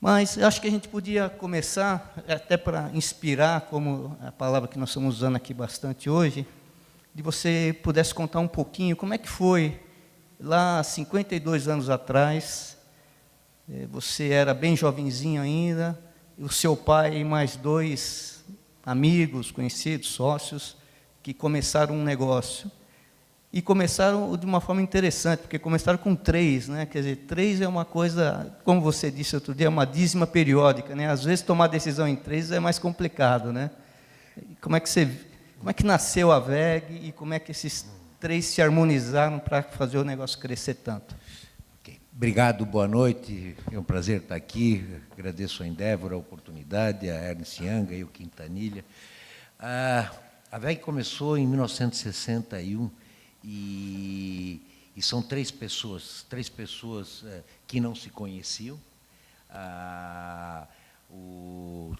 Mas eu acho que a gente podia começar, até para inspirar, como a palavra que nós estamos usando aqui bastante hoje, de você pudesse contar um pouquinho como é que foi lá 52 anos atrás. Você era bem jovenzinho ainda, o seu pai e mais 2 amigos, conhecidos, sócios, que começaram um negócio. E começaram de uma forma interessante, porque começaram com 3, né? Quer dizer, 3 é uma coisa, como você disse outro dia, é uma dízima periódica, né? Às vezes tomar decisão em 3 é mais complicado, né? Como é que nasceu a VEG e como é que esses 3 se harmonizaram para fazer o negócio crescer tanto? Okay. Obrigado, boa noite, é um prazer estar aqui, agradeço a Endeavor a oportunidade, a Ernst Young e o Quintanilha. A VEG começou em 1961, e são 3 pessoas que não se conheciam,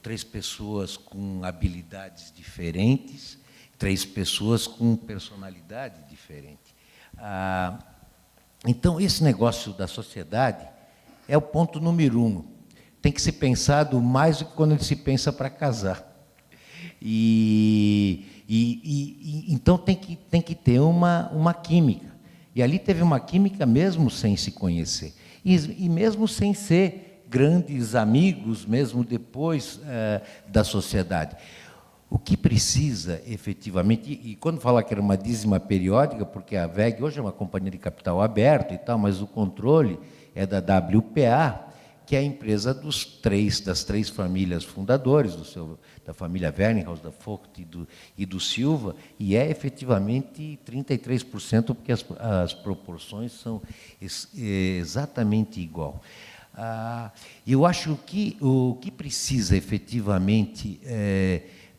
3 pessoas com habilidades diferentes, 3 pessoas com personalidade diferente. Então, esse negócio da sociedade é o ponto número 1. Tem que ser pensado mais do que quando se pensa para casar. Então tem que ter uma química. E ali teve uma química mesmo sem se conhecer. E mesmo sem ser grandes amigos, mesmo depois da sociedade. O que precisa, efetivamente, e quando fala que era uma dízima periódica, porque a VEG hoje é uma companhia de capital aberto e tal, mas o controle é da WPA, que é a empresa das três famílias fundadores, da família Wernhaus, da Vogt e do Silva, e é efetivamente 33%, porque as proporções são exatamente igual. Eu acho que o que precisa efetivamente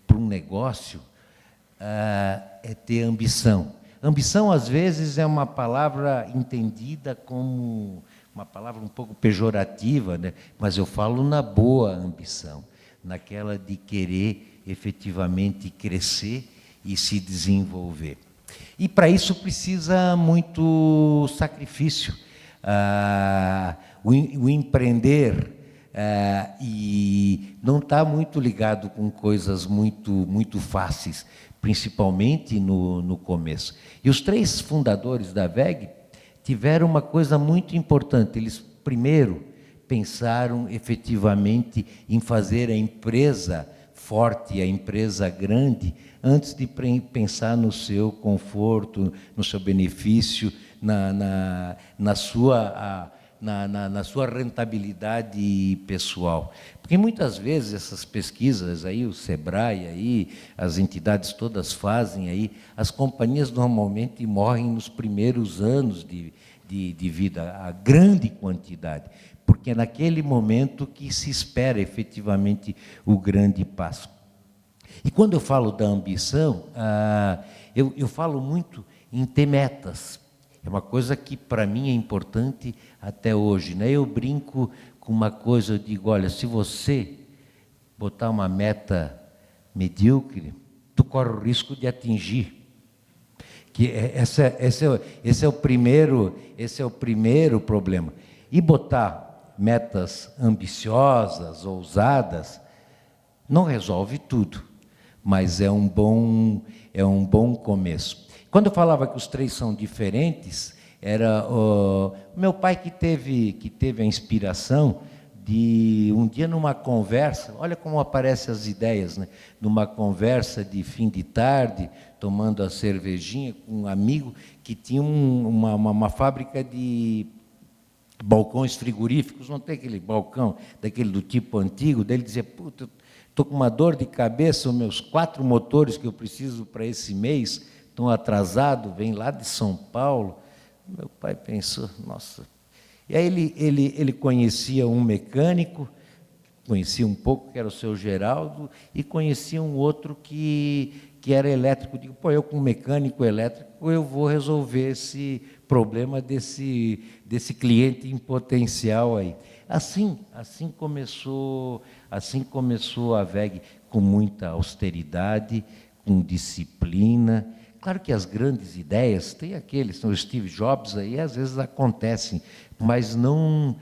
para um negócio é ter ambição. Ambição, às vezes, é uma palavra entendida como uma palavra um pouco pejorativa, né? Mas eu falo na boa ambição, naquela de querer efetivamente crescer e se desenvolver. E para isso precisa muito sacrifício. O empreender e não está muito ligado com coisas muito fáceis, principalmente no começo. E os 3 fundadores da VEG tiveram uma coisa muito importante. Eles, primeiro, pensaram efetivamente em fazer a empresa forte, a empresa grande, antes de pensar no seu conforto, no seu benefício, na sua rentabilidade pessoal. Porque muitas vezes essas pesquisas aí, o Sebrae aí, as entidades todas fazem aí, as companhias normalmente morrem nos primeiros anos de vida, a grande quantidade, porque é naquele momento que se espera efetivamente o grande passo. E quando eu falo da ambição, eu falo muito em ter metas. É uma coisa que para mim é importante até hoje, né? Eu brinco com uma coisa, eu digo, olha, se você botar uma meta medíocre, tu corre o risco de atingir. Que esse é o primeiro problema. E botar metas ambiciosas, ousadas, não resolve tudo, mas é um bom começo. Quando eu falava que os 3 são diferentes, era o meu pai que teve a inspiração de um dia numa conversa, olha como aparecem as ideias, né? Numa conversa de fim de tarde, tomando a cervejinha com um amigo que tinha uma fábrica de balcões frigoríficos, não tem aquele balcão daquele do tipo antigo, daí ele dizia, puta, estou com uma dor de cabeça, os meus 4 motores que eu preciso para esse mês estão atrasados, vem lá de São Paulo. Meu pai pensou, nossa. E aí ele conhecia um mecânico, conhecia um pouco, que era o seu Geraldo, e conhecia um outro que era elétrico. Digo, pô, eu com mecânico elétrico, eu vou resolver esse problema desse cliente em potencial aí. Assim começou a VEG, com muita austeridade, com disciplina. Claro que as grandes ideias, tem aqueles, são o Steve Jobs aí, às vezes acontecem, mas não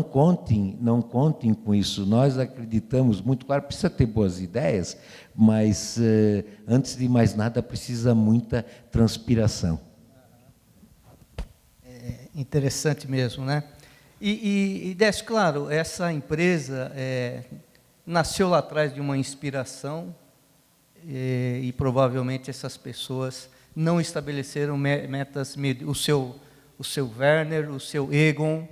contem com isso. Nós acreditamos muito, claro, precisa ter boas ideias, mas antes de mais nada precisa muita transpiração. É interessante mesmo, né? E Décio, claro, essa empresa nasceu lá atrás de uma inspiração e provavelmente essas pessoas não estabeleceram metas, o seu Werner, o seu Egon,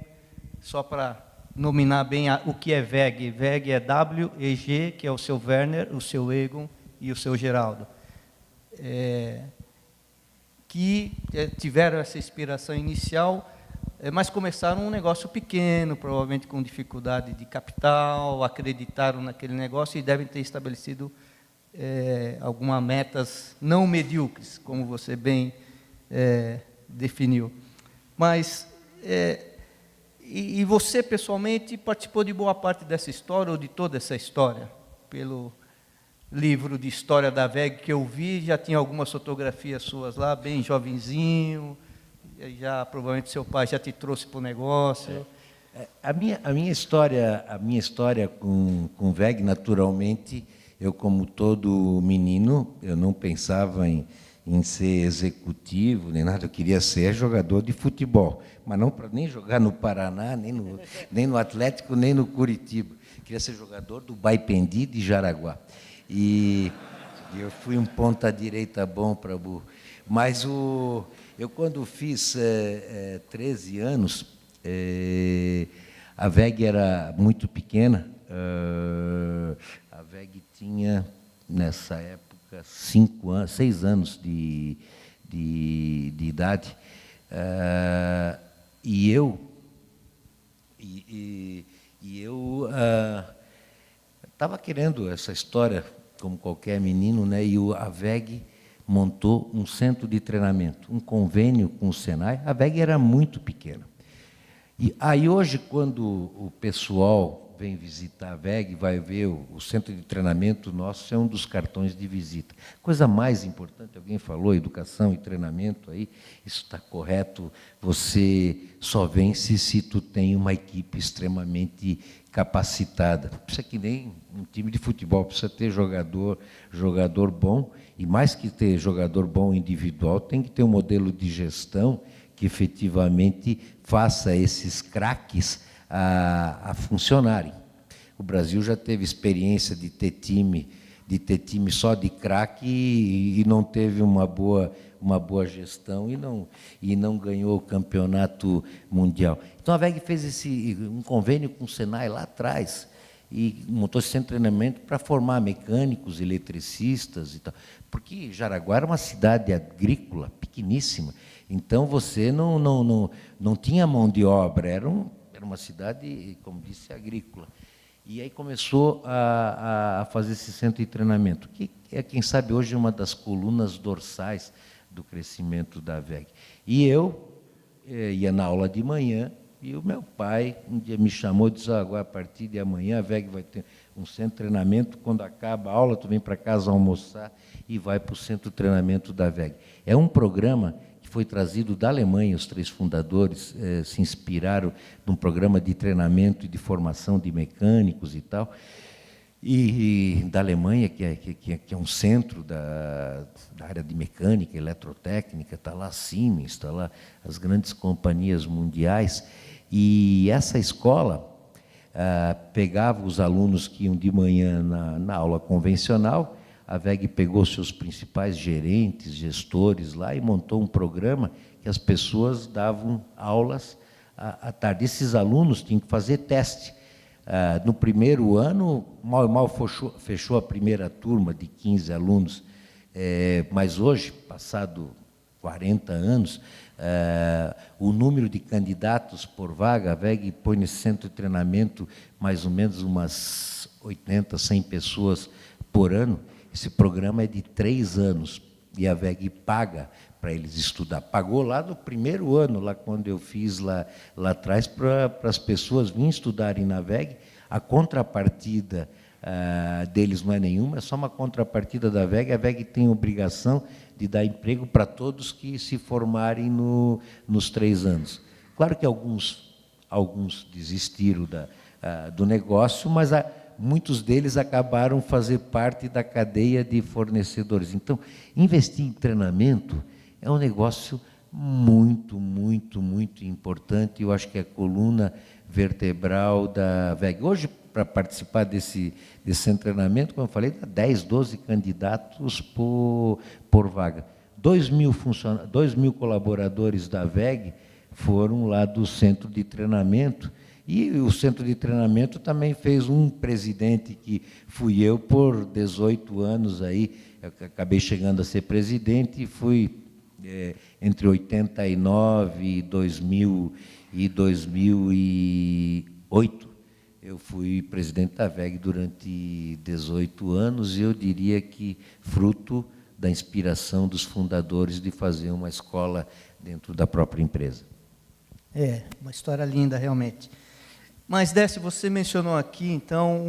só para nominar bem o que é WEG. WEG é W-E-G, que é o seu Werner, o seu Egon e o seu Geraldo. Que tiveram essa inspiração inicial, mas começaram um negócio pequeno, provavelmente com dificuldade de capital, acreditaram naquele negócio e devem ter estabelecido algumas metas não medíocres, como você bem definiu. Mas, e você, pessoalmente, participou de boa parte dessa história, ou de toda essa história? Pelo livro de história da WEG que eu vi, já tinha algumas fotografias suas lá, bem jovenzinho, já provavelmente seu pai já te trouxe para o negócio. A minha história com WEG, naturalmente, eu, como todo menino, eu não pensava em ser executivo, nem nada, eu queria ser jogador de futebol, mas não para nem jogar no Paraná, nem no Atlético, nem no Curitiba. Eu queria ser jogador do Baipendi de Jaraguá. E eu fui um ponta-direita bom para burro. Mas eu, quando fiz 13 anos, a WEG era muito pequena. A WEG tinha, nessa época, 6 anos de idade. E eu estava querendo essa história, como qualquer menino, né? E a WEG montou um centro de treinamento, um convênio com o Senai. A WEG era muito pequena. E aí hoje, quando o pessoal vem visitar a WEG, vai ver o centro de treinamento nosso, é um dos cartões de visita. Coisa mais importante, alguém falou, educação e treinamento, aí, isso está correto, você só vence se tu tem uma equipe extremamente capacitada. Precisa que nem um time de futebol, precisa ter jogador bom, e mais que ter jogador bom individual, tem que ter um modelo de gestão que efetivamente faça esses craques a funcionarem. O Brasil já teve experiência de ter time só de craque e não teve uma boa gestão e não ganhou o campeonato mundial. Então a WEG fez um convênio com o Senai lá atrás e montou esse centro de treinamento para formar mecânicos, eletricistas e tal. Porque Jaraguá era uma cidade agrícola pequeníssima, então você não tinha mão de obra, era uma cidade, como disse, agrícola. E aí começou a fazer esse centro de treinamento, que é, quem sabe, hoje uma das colunas dorsais do crescimento da WEG. E eu ia na aula de manhã, e o meu pai um dia me chamou e disse: agora, a partir de amanhã, a WEG vai ter um centro de treinamento, quando acaba a aula, tu vem para casa almoçar e vai para o centro de treinamento da WEG. É um programa que foi trazido da Alemanha, os 3 fundadores se inspiraram num programa de treinamento e de formação de mecânicos e tal, e da Alemanha, que é um centro da área de mecânica, eletrotécnica, está lá a Siemens, está lá as grandes companhias mundiais, e essa escola pegava os alunos que iam de manhã na aula convencional. A WEG pegou seus principais gerentes, gestores lá e montou um programa que as pessoas davam aulas à tarde. Esses alunos tinham que fazer teste. No primeiro ano, mal e mal fechou a primeira turma de 15 alunos, mas hoje, passado 40 anos, o número de candidatos por vaga, a WEG põe nesse centro de treinamento mais ou menos umas 80, 100 pessoas por ano. Esse programa é de 3 anos e a WEG paga para eles estudar. Pagou lá no primeiro ano, lá quando eu fiz lá atrás, para as pessoas virem estudarem na WEG. A contrapartida deles não é nenhuma, é só uma contrapartida da VEG. A VEG tem a obrigação de dar emprego para todos que se formarem nos 3 anos. Claro que alguns desistiram do negócio, mas muitos deles acabaram fazer parte da cadeia de fornecedores. Então, investir em treinamento é um negócio muito, muito, muito importante. Eu acho que é a coluna vertebral da VEG. Hoje, para participar desse treinamento, como eu falei, dá 10, 12 candidatos por vaga. 2.000 colaboradores da VEG foram lá do centro de treinamento, e o centro de treinamento também fez um presidente, que fui eu por 18 anos aí. Eu acabei chegando a ser presidente e fui entre 89 e 2008, eu fui presidente da VEG durante 18 anos, e eu diria que fruto da inspiração dos fundadores de fazer uma escola dentro da própria empresa. Uma história linda, realmente. Mas, Décio, você mencionou aqui, então,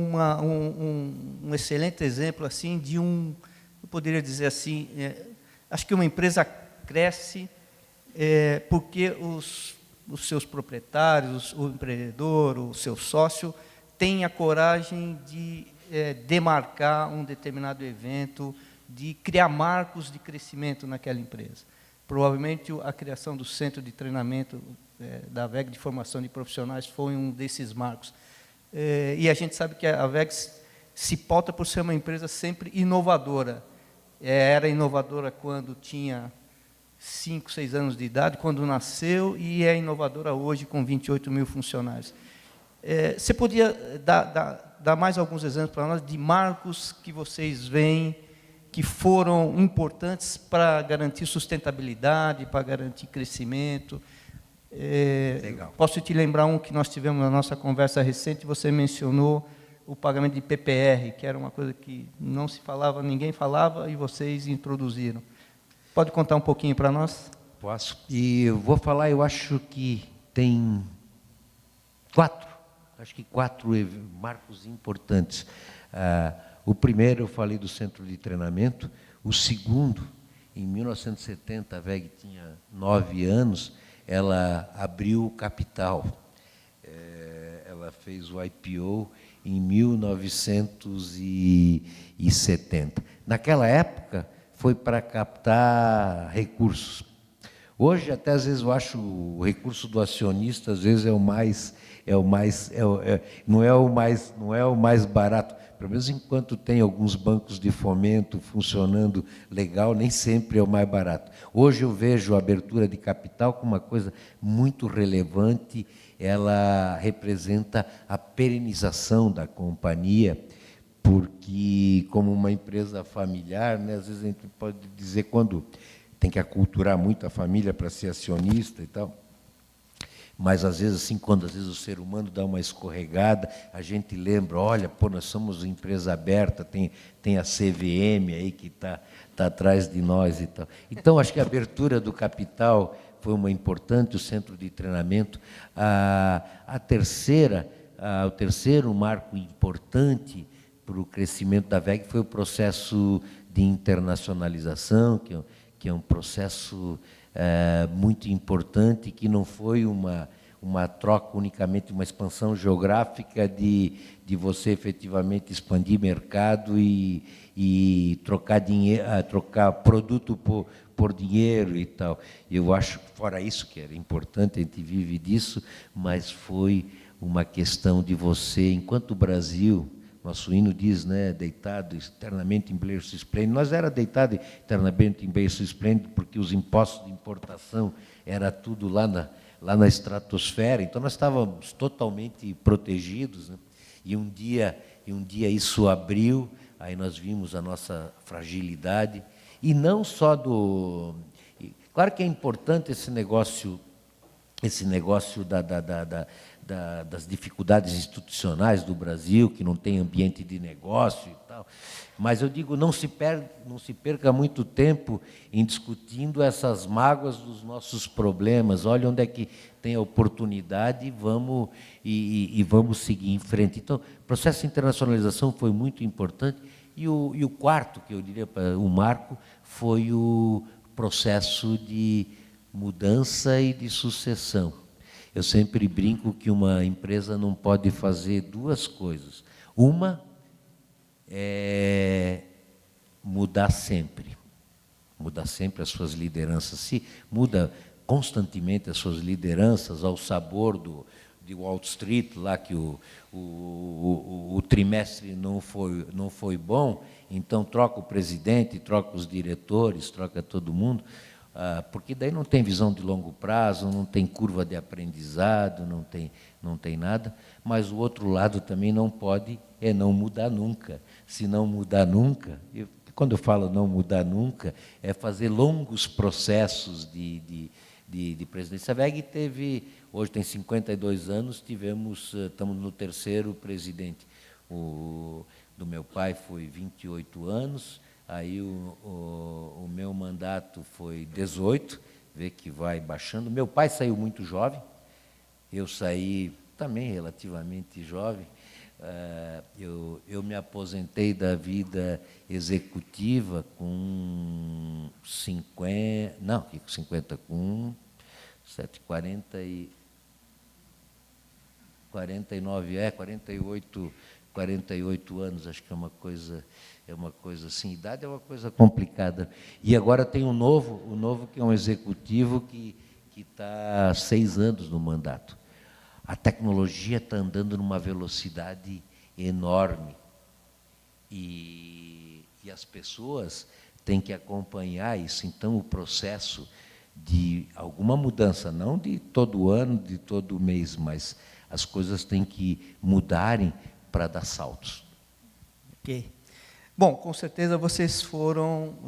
um excelente exemplo assim, eu poderia dizer assim, acho que uma empresa cresce porque os seus proprietários, o empreendedor, o seu sócio, tem a coragem de demarcar um determinado evento, de criar marcos de crescimento naquela empresa. Provavelmente a criação do centro de treinamento da VEG, de formação de profissionais, foi um desses marcos. E a gente sabe que a VEG se pauta por ser uma empresa sempre inovadora. Era inovadora quando tinha 5, 6 anos de idade, quando nasceu, e é inovadora hoje com 28 mil funcionários. Você podia dar mais alguns exemplos para nós de marcos que vocês veem que foram importantes para garantir sustentabilidade, para garantir crescimento? Legal. Posso te lembrar um que nós tivemos na nossa conversa recente, você mencionou o pagamento de PPR, que era uma coisa que não se falava, ninguém falava, e vocês introduziram. Pode contar um pouquinho para nós? Posso. E eu vou falar, eu acho que tem 4 marcos importantes. O primeiro, eu falei do centro de treinamento. O segundo, em 1970, a VEG tinha 9 anos, ela abriu o capital. Ela fez o IPO em 1970. Naquela época, foi para captar recursos. Hoje, até às vezes, eu acho o recurso do acionista, às vezes, não é o mais barato. Pelo menos enquanto tem alguns bancos de fomento funcionando legal, nem sempre é o mais barato. Hoje eu vejo a abertura de capital como uma coisa muito relevante. Ela representa a perenização da companhia, porque, como uma empresa familiar, né, às vezes a gente pode dizer, quando tem que aculturar muito a família para ser acionista e tal, mas, às vezes, assim, quando às vezes o ser humano dá uma escorregada, a gente lembra, olha, nós somos uma empresa aberta, tem a CVM aí que está atrás de nós e tal. Então, acho que a abertura do capital foi uma importante, o centro de treinamento. O terceiro marco importante para o crescimento da VEG foi o processo de internacionalização, que é um processo muito importante, que não foi uma troca unicamente, uma expansão geográfica de você efetivamente expandir mercado e trocar produto por dinheiro e tal. Eu acho, fora isso, que era importante, a gente vive disso, mas foi uma questão de você, enquanto o Brasil, nosso hino diz, né, deitado eternamente em berço esplêndido. Nós era deitado eternamente em berço esplêndido porque os impostos de importação era tudo lá na estratosfera. Então nós estávamos totalmente protegidos, né? E um dia isso abriu, aí nós vimos a nossa fragilidade, e não só claro que é importante esse negócio das dificuldades institucionais do Brasil, que não tem ambiente de negócio e tal. tal. Mas eu digo, não se perca muito tempo em discutindo essas mágoas dos nossos problemas. Olha onde é que tem a oportunidade e vamos seguir em frente. Então, o processo de internacionalização foi muito importante. E o quarto, que eu diria para o marco, foi o processo de mudança e de sucessão. Eu sempre brinco que uma empresa não pode fazer duas coisas. Uma é mudar sempre as suas lideranças. Se muda constantemente as suas lideranças ao sabor de Wall Street, lá que o trimestre não foi bom, então troca o presidente, troca os diretores, troca todo mundo, porque daí não tem visão de longo prazo, não tem curva de aprendizado, não tem nada, mas o outro lado também não pode não mudar nunca. Se não mudar nunca, quando eu falo não mudar nunca, é fazer longos processos de presidência. A WEG hoje tem 52 anos, estamos no terceiro presidente. Do meu pai foi 28 anos, aí o meu mandato foi 18, vê que vai baixando. Meu pai saiu muito jovem, eu saí também relativamente jovem. Eu me aposentei da vida executiva com 50, não, com 50, com 40 e 49, 48 anos, acho que é uma coisa assim, idade é uma coisa complicada. E agora tem o novo que é um executivo que está há 6 anos no mandato. A tecnologia está andando numa velocidade enorme e as pessoas têm que acompanhar isso. Então, o processo de alguma mudança, não de todo ano, de todo mês, mas as coisas têm que mudarem para dar saltos. Ok. Bom, com certeza vocês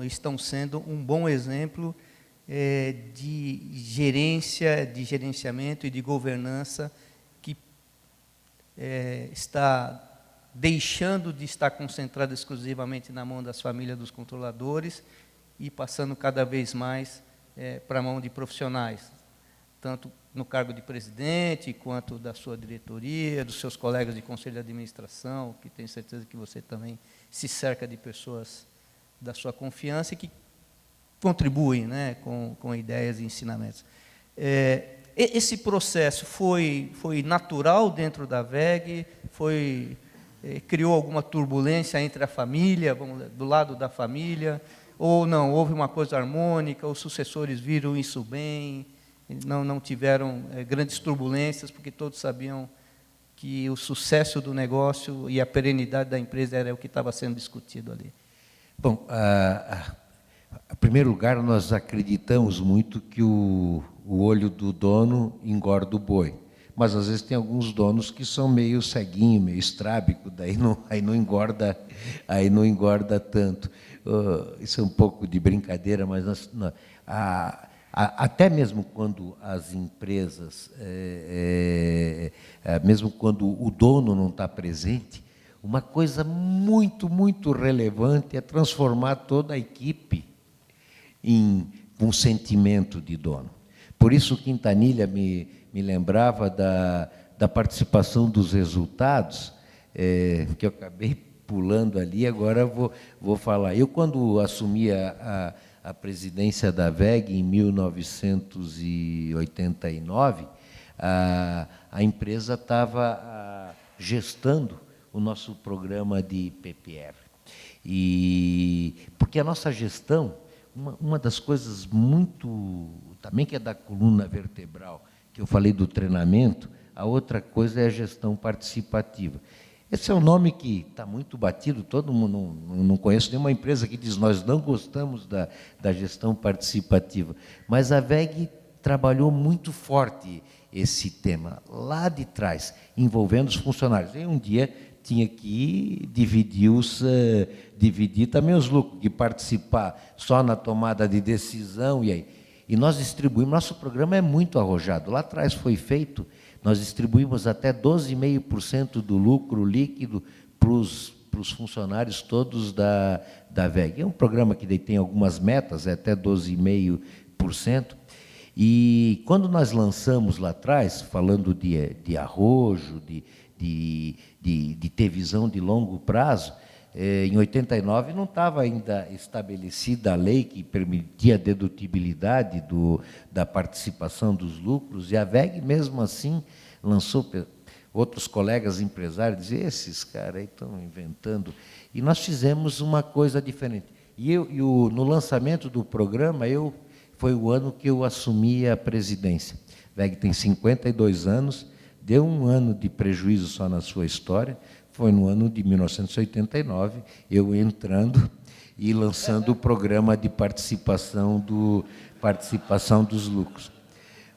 estão sendo um bom exemplo de gerência, de gerenciamento e de governança que está deixando de estar concentrado exclusivamente na mão das famílias dos controladores e passando cada vez mais para a mão de profissionais, tanto no cargo de presidente, quanto da sua diretoria, dos seus colegas de conselho de administração, que tenho certeza que você também se cerca de pessoas da sua confiança e que contribuem, né, com ideias e ensinamentos. Esse processo foi natural dentro da WEG? Criou alguma turbulência entre a família, do lado da família, ou não, houve uma coisa harmônica, os sucessores viram isso bem, não tiveram grandes turbulências, porque todos sabiam que o sucesso do negócio e a perenidade da empresa era o que estava sendo discutido ali? Bom, em primeiro lugar, nós acreditamos muito que o olho do dono engorda o boi. Mas, às vezes, tem alguns donos que são meio ceguinho, meio estrábico, aí não engorda tanto. Isso é um pouco de brincadeira, mas até mesmo quando as empresas, mesmo quando o dono não está presente, uma coisa muito, muito relevante é transformar toda a equipe em um sentimento de dono. Por isso, Quintanilha me lembrava da participação dos resultados, que eu acabei pulando ali, agora vou falar. Eu, quando assumi a presidência da WEG em 1989, a empresa estava gestando o nosso programa de PPR. Porque a nossa gestão, uma das coisas muito, também que é da coluna vertebral, que eu falei do treinamento, a outra coisa é a gestão participativa. Esse é um nome que está muito batido, todo mundo, não conheço nenhuma empresa que diz nós não gostamos da gestão participativa, mas a WEG trabalhou muito forte esse tema, lá de trás, envolvendo os funcionários. E um dia tinha que dividir também os lucros, de participar só na tomada de decisão, e nós distribuímos, nosso programa é muito arrojado, lá atrás foi feito, nós distribuímos até 12,5% do lucro líquido para os os funcionários todos da VEG. É um programa que daí tem algumas metas, até 12,5%. E quando nós lançamos lá atrás, falando de arrojo, de ter visão de longo prazo, em 89 não estava ainda estabelecida a lei que permitia a dedutibilidade da participação dos lucros, e a VEG, mesmo assim, lançou. Outros colegas empresários diziam, esses caras aí estão inventando. E nós fizemos uma coisa diferente. No lançamento do programa, foi o ano que eu assumi a presidência. A VEG tem 52 anos, deu um ano de prejuízo só na sua história. Foi no ano de 1989, eu entrando e lançando o programa de participação dos lucros.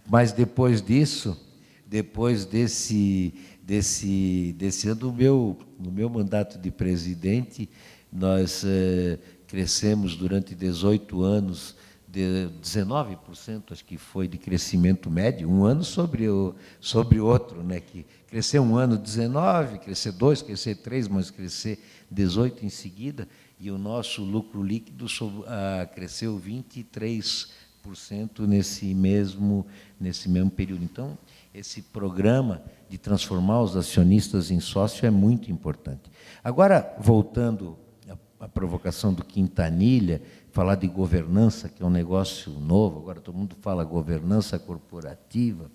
Mas depois disso, depois desse ano, no meu mandato de presidente, nós crescemos durante 18 anos, 19%, acho que foi, de crescimento médio, um ano sobre o outro, né? Que crescer um ano 19, crescer 2, crescer 3, mas crescer 18 em seguida, e o nosso lucro líquido cresceu 23% nesse mesmo período. Então, esse programa de transformar os acionistas em sócio é muito importante. Agora, voltando à provocação do Quintanilha, falar de governança, que é um negócio novo, agora todo mundo fala governança corporativa,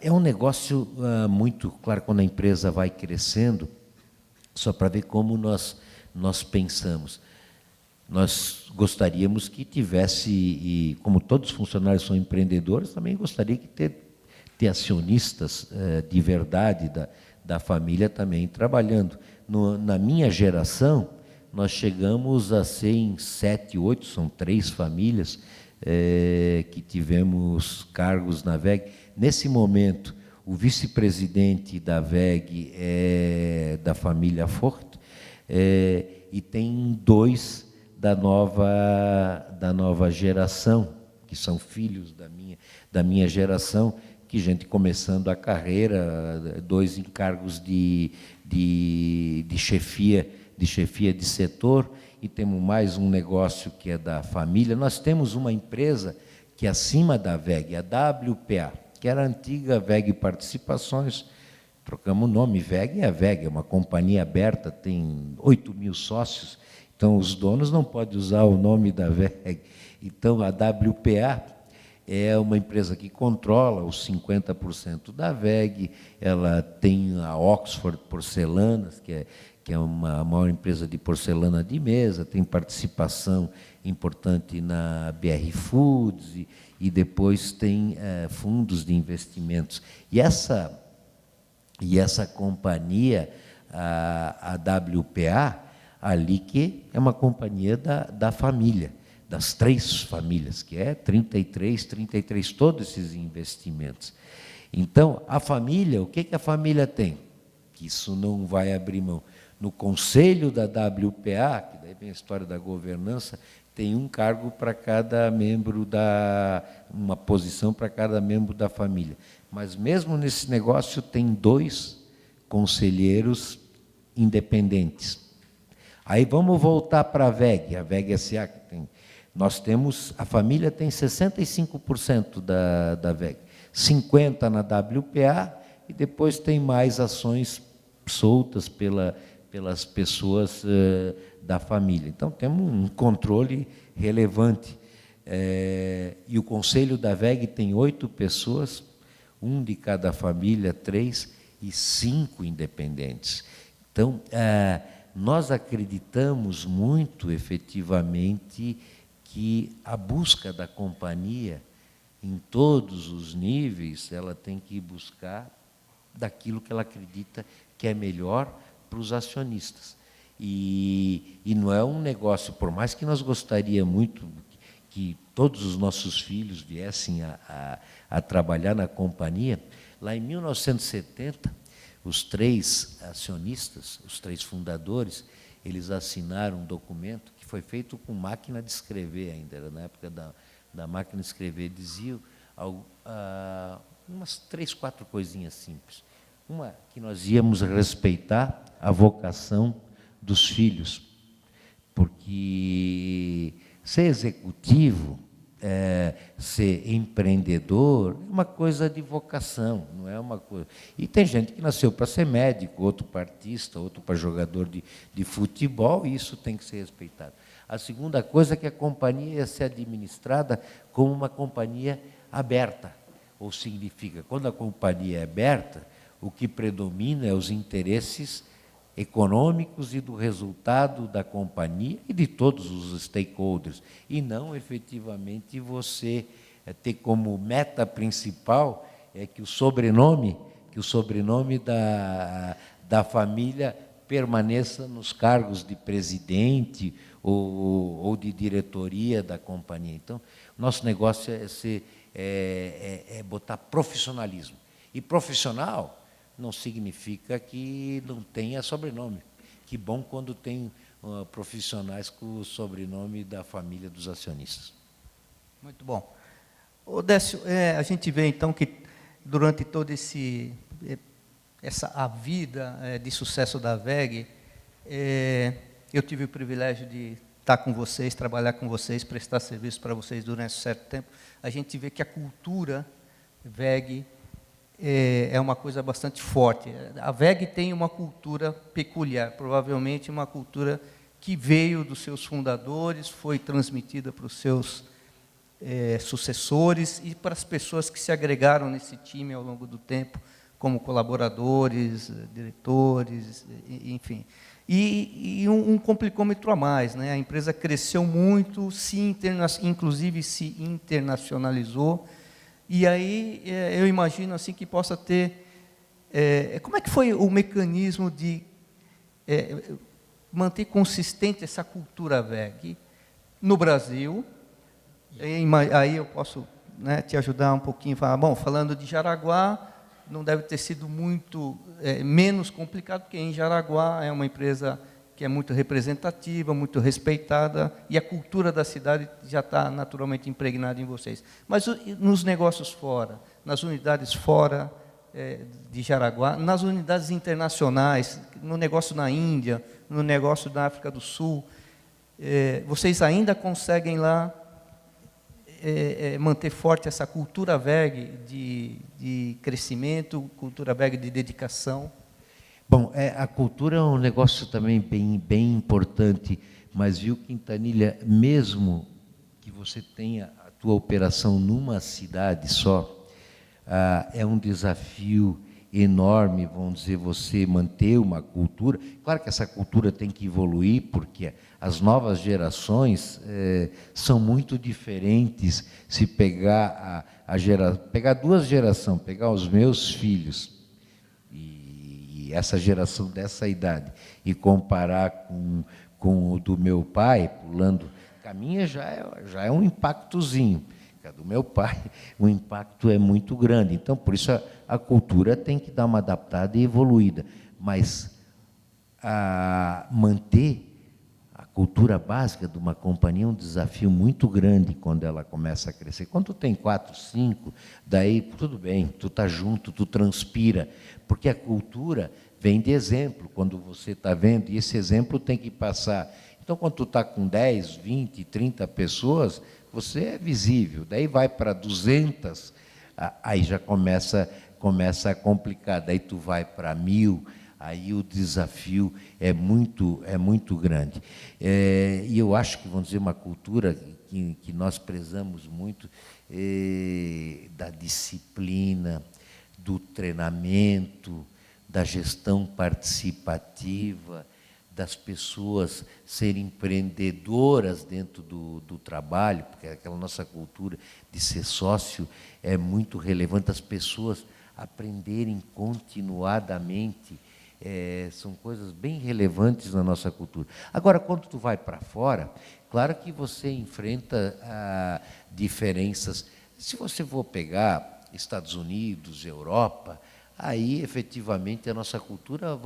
é um negócio muito claro, quando a empresa vai crescendo, só para ver como nós pensamos. Nós gostaríamos que tivesse, e como todos os funcionários são empreendedores, também gostaria que ter acionistas de verdade da família também trabalhando. Na minha geração, nós chegamos a ser em 7, 8, são 3 famílias que tivemos cargos na VEG. Nesse momento, o vice-presidente da VEG é da família Fort, e tem 2 da nova geração, que são filhos da minha geração, que gente começando a carreira, 2 em cargos de chefia de setor, e temos mais um negócio que é da família. Nós temos uma empresa que é acima da VEG, a WPA, que era a antiga VEG Participações. Trocamos o nome, VEG é a VEG, é uma companhia aberta, tem 8.000 sócios, então os donos não podem usar o nome da VEG. Então a WPA é uma empresa que controla os 50% da VEG, ela tem a Oxford Porcelanas, que é uma maior empresa de porcelana de mesa, tem participação importante na BR Foods, e depois tem fundos de investimentos. E essa companhia, a WPA, ali que é uma companhia da família, das 3 famílias, que é 33, todos esses investimentos. Então, a família, o que a família tem? Que isso não vai abrir mão. No conselho da WPA, que daí vem a história da governança, tem um cargo para cada membro uma posição para cada membro da família. Mas mesmo nesse negócio tem 2 conselheiros independentes. Aí vamos voltar para a VEG SA, que tem. A família tem 65% da VEG, 50% na WPA, e depois tem mais ações soltas pelas pessoas da família. Então, temos um controle relevante. E o conselho da VEG tem 8 pessoas, 1 de cada família, 3, e 5 independentes. Então, nós acreditamos muito, efetivamente, que a busca da companhia, em todos os níveis, ela tem que buscar daquilo que ela acredita que é melhor para os acionistas. E não é um negócio, por mais que nós gostaríamos muito que todos os nossos filhos viessem a trabalhar na companhia, lá em 1970, os 3 acionistas, os 3 fundadores, eles assinaram um documento que foi feito com máquina de escrever ainda, era na época da máquina de escrever, dizia umas 3, 4 coisinhas simples. Uma, que nós íamos respeitar a vocação dos filhos, porque ser executivo, ser empreendedor, é uma coisa de vocação, não é uma coisa... E tem gente que nasceu para ser médico, outro para artista, outro para jogador de futebol, e isso tem que ser respeitado. A segunda coisa é que a companhia ia ser administrada como uma companhia aberta, ou significa, quando a companhia é aberta, o que predomina é os interesses econômicos e do resultado da companhia e de todos os stakeholders, e não efetivamente você ter como meta principal que o sobrenome da família permaneça nos cargos de presidente ou de diretoria da companhia. Então, nosso negócio é botar profissionalismo. E profissional não significa que não tenha sobrenome. Que bom quando tem profissionais com o sobrenome da família dos acionistas. Muito bom. Décio, a gente vê então que durante todo a vida de sucesso da WEG, eu tive o privilégio de estar com vocês, trabalhar com vocês, prestar serviço para vocês durante um certo tempo. A gente vê que a cultura WEG é uma coisa bastante forte. A WEG tem uma cultura peculiar, provavelmente uma cultura que veio dos seus fundadores, foi transmitida para os seus sucessores e para as pessoas que se agregaram nesse time ao longo do tempo, como colaboradores, diretores, enfim. E um complicômetro a mais, né? A empresa cresceu muito, inclusive se internacionalizou. E aí eu imagino assim que possa ter... como é que foi o mecanismo de manter consistente essa cultura WEG no Brasil? Aí eu posso, né, te ajudar um pouquinho, falar, bom, falando de Jaraguá, não deve ter sido muito menos complicado, porque em Jaraguá é uma empresa que é muito representativa, muito respeitada, e a cultura da cidade já está naturalmente impregnada em vocês. Mas nos negócios fora, nas unidades fora de Jaraguá, nas unidades internacionais, no negócio na Índia, no negócio da África do Sul, vocês ainda conseguem lá manter forte essa cultura WEG de crescimento, cultura WEG de dedicação? Bom, a cultura é um negócio também bem importante, mas, viu, Quintanilha, mesmo que você tenha a tua operação numa cidade só, é um desafio enorme, vamos dizer, você manter uma cultura. Claro que essa cultura tem que evoluir, porque as novas gerações são muito diferentes. Se pegar pegar duas gerações, pegar os meus filhos e essa geração dessa idade e comparar com o do meu pai, pulando, a minha já é um impactozinho. A do meu pai, o impacto é muito grande. Então, por isso, a cultura tem que dar uma adaptada e evoluída. Mas manter a cultura básica de uma companhia é um desafio muito grande quando ela começa a crescer. Quando tu tem 4, 5, daí tudo bem, tu está junto, tu transpira, porque a cultura vem de exemplo, quando você está vendo, e esse exemplo tem que passar. Então, quando tu está com 10, 20, 30 pessoas, você é visível, daí vai para 200, aí já começa a complicar, daí tu vai para 1000, aí o desafio é muito grande. E eu acho que, vamos dizer, uma cultura que nós prezamos muito da disciplina, do treinamento, da gestão participativa, das pessoas serem empreendedoras dentro do trabalho, porque aquela nossa cultura de ser sócio é muito relevante, as pessoas aprenderem continuadamente, são coisas bem relevantes na nossa cultura. Agora, quando tu vai para fora, claro que você enfrenta diferenças. Se você for pegar Estados Unidos, Europa, aí, efetivamente, a nossa cultura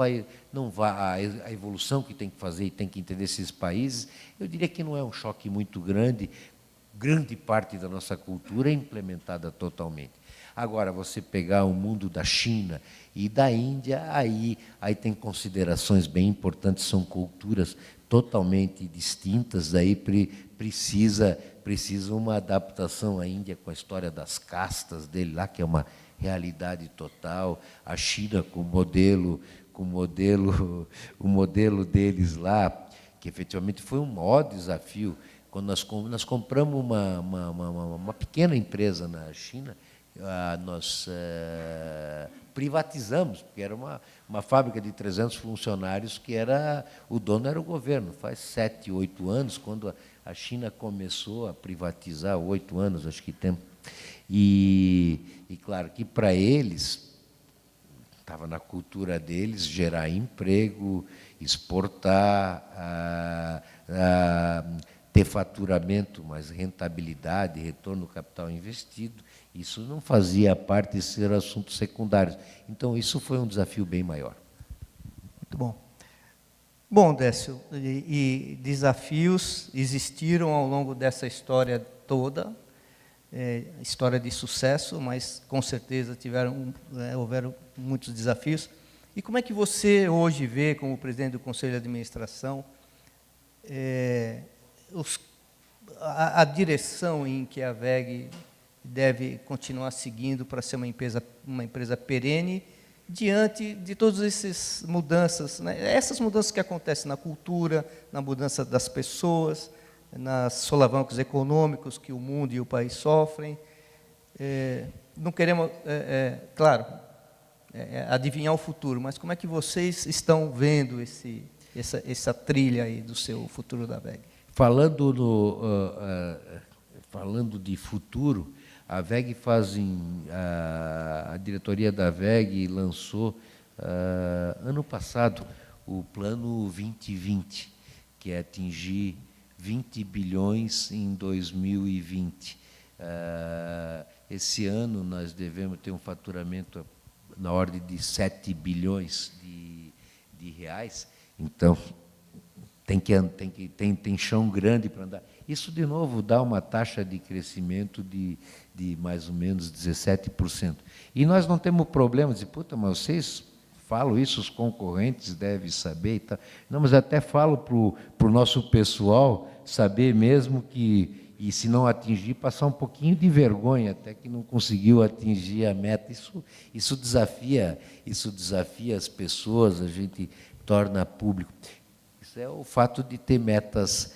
não vai, a evolução que tem que fazer e tem que entender esses países, eu diria que não é um choque muito grande, grande parte da nossa cultura é implementada totalmente. Agora, você pegar o mundo da China e da Índia, aí tem considerações bem importantes, são culturas totalmente distintas, aí precisa uma adaptação. A Índia com a história das castas dele lá, que é uma realidade total, a China com o modelo deles lá, que efetivamente foi um maior desafio. Quando nós compramos uma pequena empresa na China, nós privatizamos, porque era uma fábrica de 300 funcionários, que o dono era o governo. Faz 7, 8 anos, quando a China começou a privatizar, 8 anos, acho que tem. E claro que para eles, estava na cultura deles gerar emprego, exportar, ter faturamento, mas rentabilidade, retorno do capital investido. Isso não fazia parte de ser assuntos secundários. Então, isso foi um desafio bem maior. Muito bom. Bom, Décio, e desafios existiram ao longo dessa história toda, história de sucesso, mas com certeza houveram muitos desafios. E como é que você hoje vê, como presidente do Conselho de Administração, a direção em que a WEG deve continuar seguindo para ser uma empresa perene, diante de todas essas mudanças, né? Essas mudanças que acontecem na cultura, na mudança das pessoas, nas solavancos econômicos que o mundo e o país sofrem. Não queremos, claro, adivinhar o futuro, mas como é que vocês estão vendo essa trilha aí do seu futuro da WEG? Falando de futuro, a WEG a diretoria da WEG lançou ano passado o Plano 2020, que é atingir 20 bilhões em 2020. Esse ano nós devemos ter um faturamento na ordem de 7 bilhões de reais. Então, tem chão grande para andar. Isso, de novo, dá uma taxa de crescimento de mais ou menos 17%. E nós não temos problema de dizer, puta, mas vocês falam isso, os concorrentes devem saber e tal. Não, mas até falo para o nosso pessoal saber mesmo e se não atingir, passar um pouquinho de vergonha, até que não conseguiu atingir a meta. Isso desafia as pessoas, a gente torna público. Isso é o fato de ter metas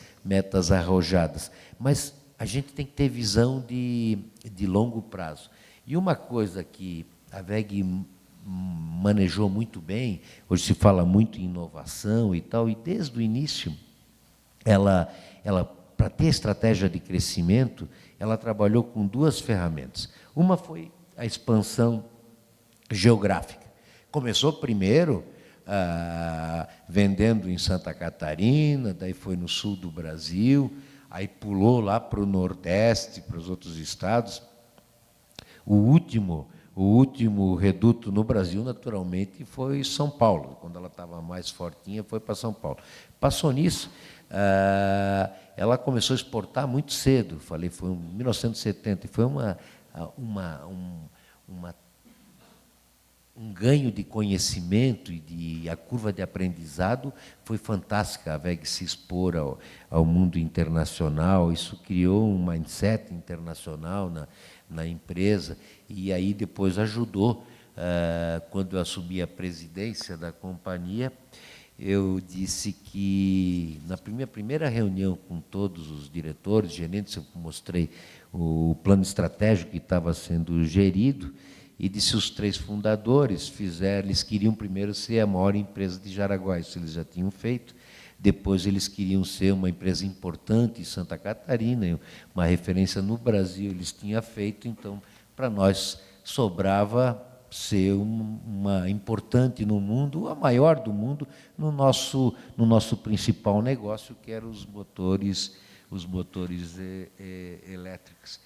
arrojadas. Mas a gente tem que ter visão de longo prazo. E uma coisa que a WEG manejou muito bem, hoje se fala muito em inovação e tal, e desde o início, ela para ter estratégia de crescimento, ela trabalhou com 2 ferramentas. Uma foi a expansão geográfica. Começou primeiro vendendo em Santa Catarina, daí foi no sul do Brasil, aí pulou lá para o Nordeste, para os outros estados. O último reduto no Brasil, naturalmente, foi São Paulo. Quando ela estava mais fortinha, foi para São Paulo. Passou nisso, ela começou a exportar muito cedo, foi em 1970, e foi um ganho de conhecimento e a curva de aprendizado foi fantástica. A WEG se expor ao mundo internacional, isso criou um mindset internacional na empresa, e aí depois ajudou. Quando eu assumi a presidência da companhia, eu disse que, na primeira reunião com todos os diretores, gerentes, eu mostrei o plano estratégico que estava sendo gerido, e disse os 3 fundadores eles queriam primeiro ser a maior empresa de Jaraguá, isso eles já tinham feito. Depois eles queriam ser uma empresa importante em Santa Catarina, uma referência no Brasil, eles tinham feito. Então, para nós sobrava ser uma importante no mundo, a maior do mundo, no nosso principal negócio, que eram os motores elétricos.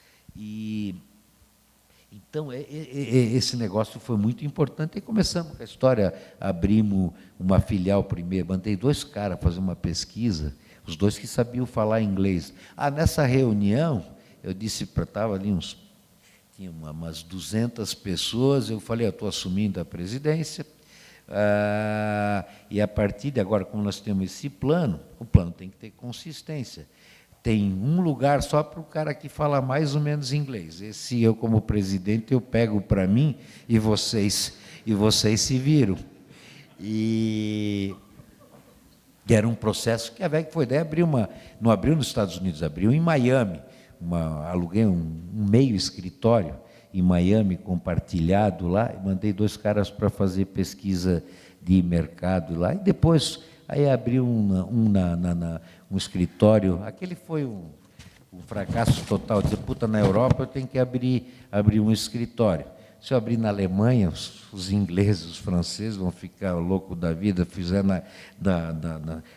Então, esse negócio foi muito importante, e começamos com a história, abrimos uma filial primeiro, mandei 2 caras fazer uma pesquisa, os 2 que sabiam falar inglês. Nessa reunião, eu disse, estava ali uns tinha umas 200 pessoas, eu falei, eu estou assumindo a presidência, e a partir de agora, como nós temos esse plano, o plano tem que ter consistência. Tem um lugar só para o cara que fala mais ou menos inglês. Esse eu, como presidente, eu pego para mim e vocês se viram. E era um processo que a VEG foi ideia, não abriu nos Estados Unidos, abriu em Miami. Aluguei um meio escritório em Miami, compartilhado lá, e mandei 2 caras para fazer pesquisa de mercado lá, e depois aí abri um escritório. Aquele foi um fracasso total, dizer, puta, na Europa eu tenho que abrir um escritório. Se eu abrir na Alemanha, os ingleses, os franceses vão ficar loucos da vida, fizeram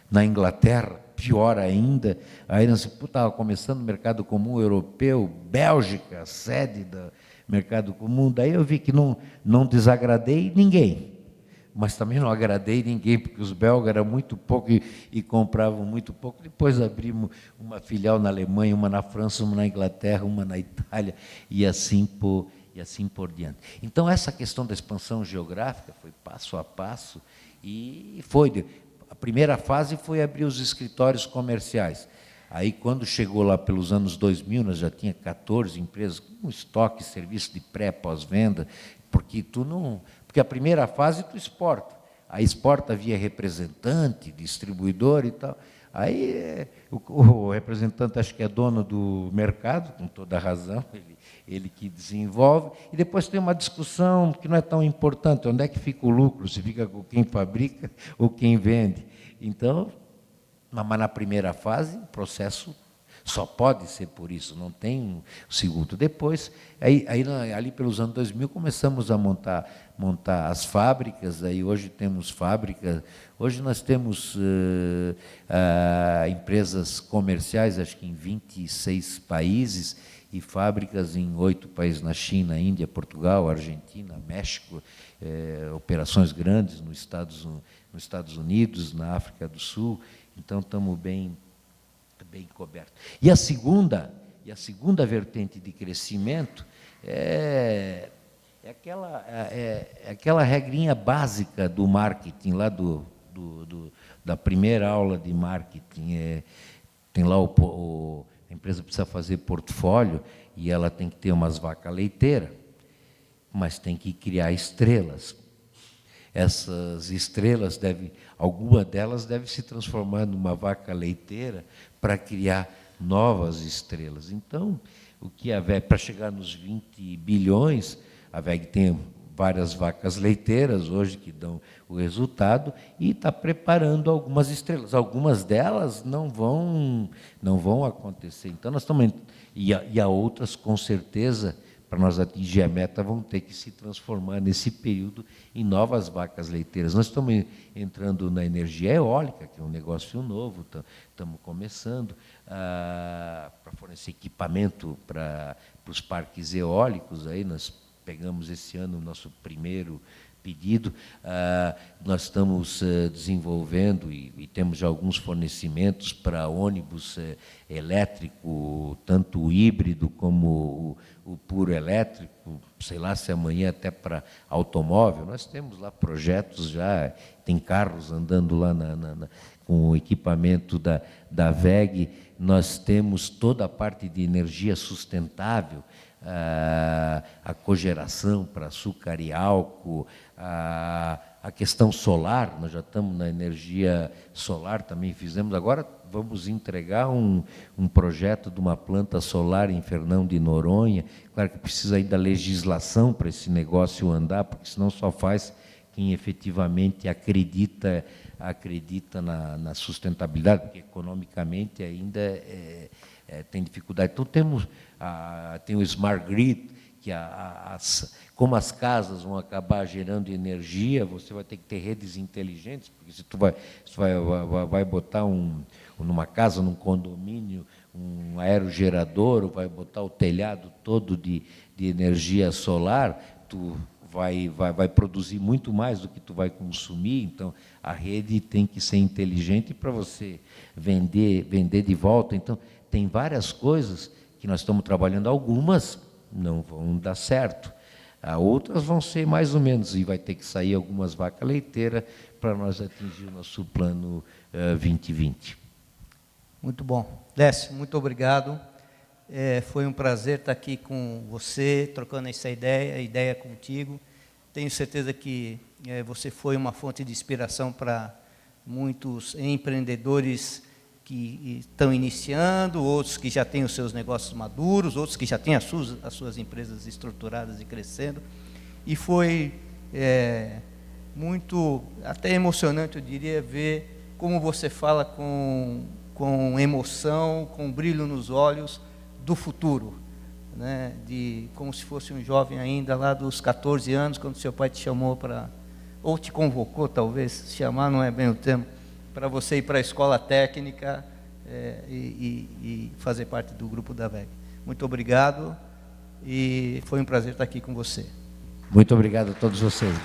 na Inglaterra, pior ainda. Aí nós estava começando o mercado comum europeu, Bélgica, sede do mercado comum. Daí eu vi que não desagradei ninguém, mas também não agradei ninguém, porque os belgas eram muito pouco e compravam muito pouco. Depois abrimos uma filial na Alemanha, uma na França, uma na Inglaterra, uma na Itália, e assim por diante. Então, essa questão da expansão geográfica foi passo a passo, e a primeira fase foi abrir os escritórios comerciais. Aí, quando chegou lá pelos anos 2000, nós já tinha 14 empresas com estoque, serviço de pré, pós-venda, porque a primeira fase tu exporta. Aí exporta via representante, distribuidor e tal. Aí o representante acho que é dono do mercado, com toda a razão, ele que desenvolve, e depois tem uma discussão que não é tão importante, onde é que fica o lucro, se fica com quem fabrica ou quem vende. Então, mas na primeira fase, o processo só pode ser por isso, não tem o segundo. Depois, ali pelos anos 2000, começamos a montar as fábricas. Aí hoje temos fábricas, hoje nós temos empresas comerciais, acho que em 26 países, e fábricas em 8 países, na China, Índia, Portugal, Argentina, México, operações grandes nos Estados Unidos, na África do Sul. Então, estamos bem cobertos. E a segunda vertente de crescimento é aquela regrinha básica do marketing, lá da primeira aula de marketing. Tem lá a empresa precisa fazer portfólio e ela tem que ter umas vacas leiteiras, mas tem que criar estrelas. Essas estrelas alguma delas deve se transformar numa vaca leiteira para criar novas estrelas. Então, para chegar nos 20 bilhões, a VEG tem várias vacas leiteiras hoje que dão o resultado e está preparando algumas estrelas. Algumas delas não vão acontecer. Então, nós estamos... E há outras, com certeza, para nós atingir a meta, vão ter que se transformar nesse período em novas vacas leiteiras. Nós estamos entrando na energia eólica, que é um negócio novo, estamos começando para fornecer equipamento para os parques eólicos. Aí nós pegamos esse ano o nosso primeiro pedido. Nós estamos desenvolvendo e temos já alguns fornecimentos para ônibus elétrico, tanto o híbrido como o puro elétrico, sei lá se amanhã até para automóvel. Nós temos lá projetos já, tem carros andando lá com o equipamento da VEG. Nós temos toda a parte de energia sustentável, a cogeração para açúcar e álcool, a questão solar. Nós já estamos na energia solar, também fizemos. Agora vamos entregar um projeto de uma planta solar em Fernão de Noronha. Claro que precisa aí da legislação para esse negócio andar, porque senão só faz quem efetivamente acredita na sustentabilidade, porque economicamente ainda tem dificuldade. Então, tem o Smart Grid, que como as casas vão acabar gerando energia, você vai ter que ter redes inteligentes, porque se tu vai botar numa casa, num condomínio, um aerogerador, ou vai botar o telhado todo de energia solar, tu vai produzir muito mais do que tu vai consumir. Então, a rede tem que ser inteligente para você vender de volta. Então, tem várias coisas que nós estamos trabalhando, algumas não vão dar certo. Outras vão ser mais ou menos, e vai ter que sair algumas vacas leiteiras para nós atingir o nosso plano 2020. Muito bom. Décio, muito obrigado. Foi um prazer estar aqui com você, trocando essa ideia contigo. Tenho certeza que você foi uma fonte de inspiração para muitos empreendedores que estão iniciando, outros que já têm os seus negócios maduros, outros que já têm as suas empresas estruturadas e crescendo. E foi muito, até emocionante, eu diria, ver como você fala com emoção, com brilho nos olhos do futuro, né? Como se fosse um jovem ainda lá dos 14 anos, quando seu pai te chamou para, ou te convocou, talvez, chamar não é bem o termo, para você ir para a escola técnica e fazer parte do grupo da WEG. Muito obrigado e foi um prazer estar aqui com você. Muito obrigado a todos vocês.